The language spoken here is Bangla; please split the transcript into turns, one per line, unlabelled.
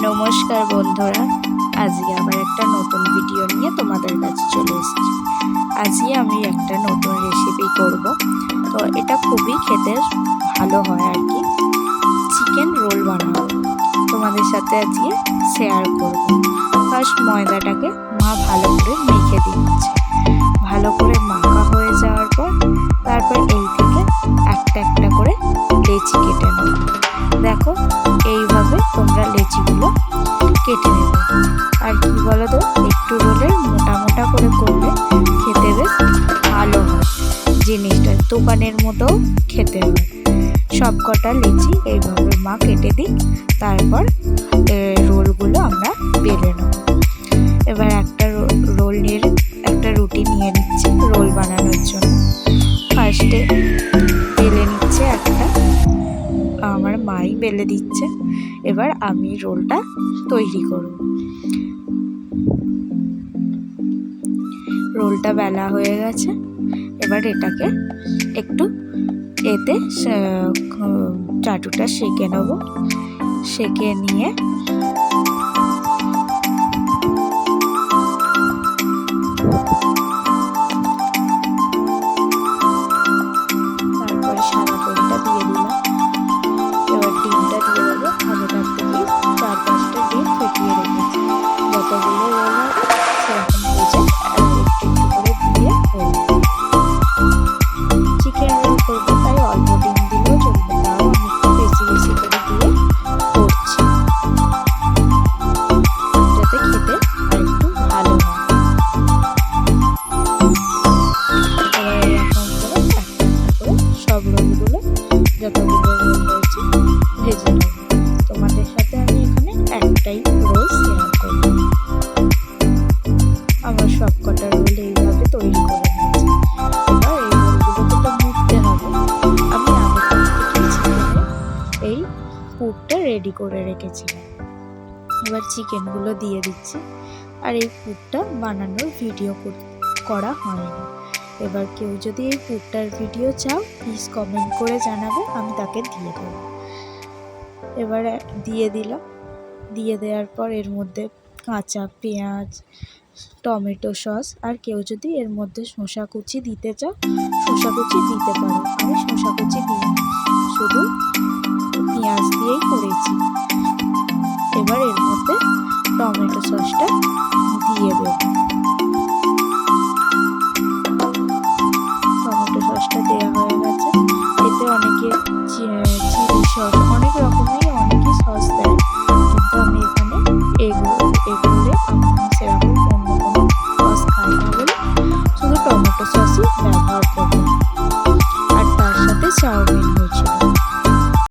নমস্কার বন্ধুরা, আজকে আবার একটা নতুন ভিডিও নিয়ে তোমাদের কাছে চলে এসেছি। আজকে আমি একটা নতুন রেসিপি করব। তো এটা খুবই খেতে ভালো হয় আর কি। চিকেন রোল বানাবো, তোমাদের সাথে আজকে শেয়ার করব। ফার্স্ট ময়দাটাকে মা ভালো করে মেখে দিচ্ছে। ভালো করে মাখা হয়ে যাওয়ার পর তারপর এই থেকে একটা একটা করে লেচি কেটে নেব। দেখো, এইভাবে তোমরা লেচিগুলো কেটে নেবে। আর কি বলো তো, একটু রোলের মোটা মোটা করে করলে খেতে বেশ ভালো হয়। জিনিসটা দোকানের মতো খেতে হয়। সব কটা লেচি এইভাবে মা কেটে দিই, তারপর রোলগুলো আমরা বেলে নেব। এবার একটা রোল নিয়ে একটা রুটি নিয়ে নিচ্ছি রোল বানানোর জন্য। ফার্স্টে বেলে নিচ্ছে একটা, আমার মাই বেলে দিচ্ছে। এবার আমি রোলটা তৈরি করব। রোলটা বেলা হয়ে গেছে। এবার এটাকে একটু এতে চাটুটা সেঁকে নেব। সেঁকে নিয়ে তারপরে সাদা তেলটা দিয়ে দিলাম। এবার ডিমটা দিয়ে দেবো। আগে তার থেকে 4-5টা ডিম ফেটিয়ে রেখেছি। যতগুলো রোল হবে সেরকম বুঝে একটু একটু করে দিয়ে চিকেন রোল করবো, তাই অল্প ডিম দিলেও চলবে। তাও আমি একটু বেশি বেশি করে দিয়ে করছি, যাতে খেতে আর একটু ভালো হয়। এবার এরকম করে একটা একটা করে সব রোলগুলো, যতগুলো রোল হয়েছে, ভেজে নেব। তোমাদের সাথে আমি এখানে একটাই রোল শেয়ার করব। আমার সব কটা রোল এইভাবে তৈরি করে নিয়েছি। এবার এই রোলগুলোকে তো মুড়তে হবে। আমি আগে থেকে চিকেনের এই পুরটা রেডি করে রেখেছিলাম। এবার চিকেনগুলো দিয়ে দিচ্ছি। আর এই পুরটা বানানোর ভিডিও করা হয়নি। এবার কেউ যদি এই পুরটার ভিডিও চাও, প্লিজ কমেন্ট করে জানাবে, আমি তাকে দিয়ে দেবো। এবার দিয়ে দিলাম। দিয়ে দেওয়ার পর এর মধ্যে কাঁচা পেঁয়াজ, টমেটো সস, আর কেউ যদি এর মধ্যে শসা কুচি দিতে চাও, শসা কুচি দিতে পারো। আমি শসা কুচি দিই, শুধু পেঁয়াজ দিয়েই করেছি। এবার এর মধ্যে টমেটো সসটা দিয়ে দেবো।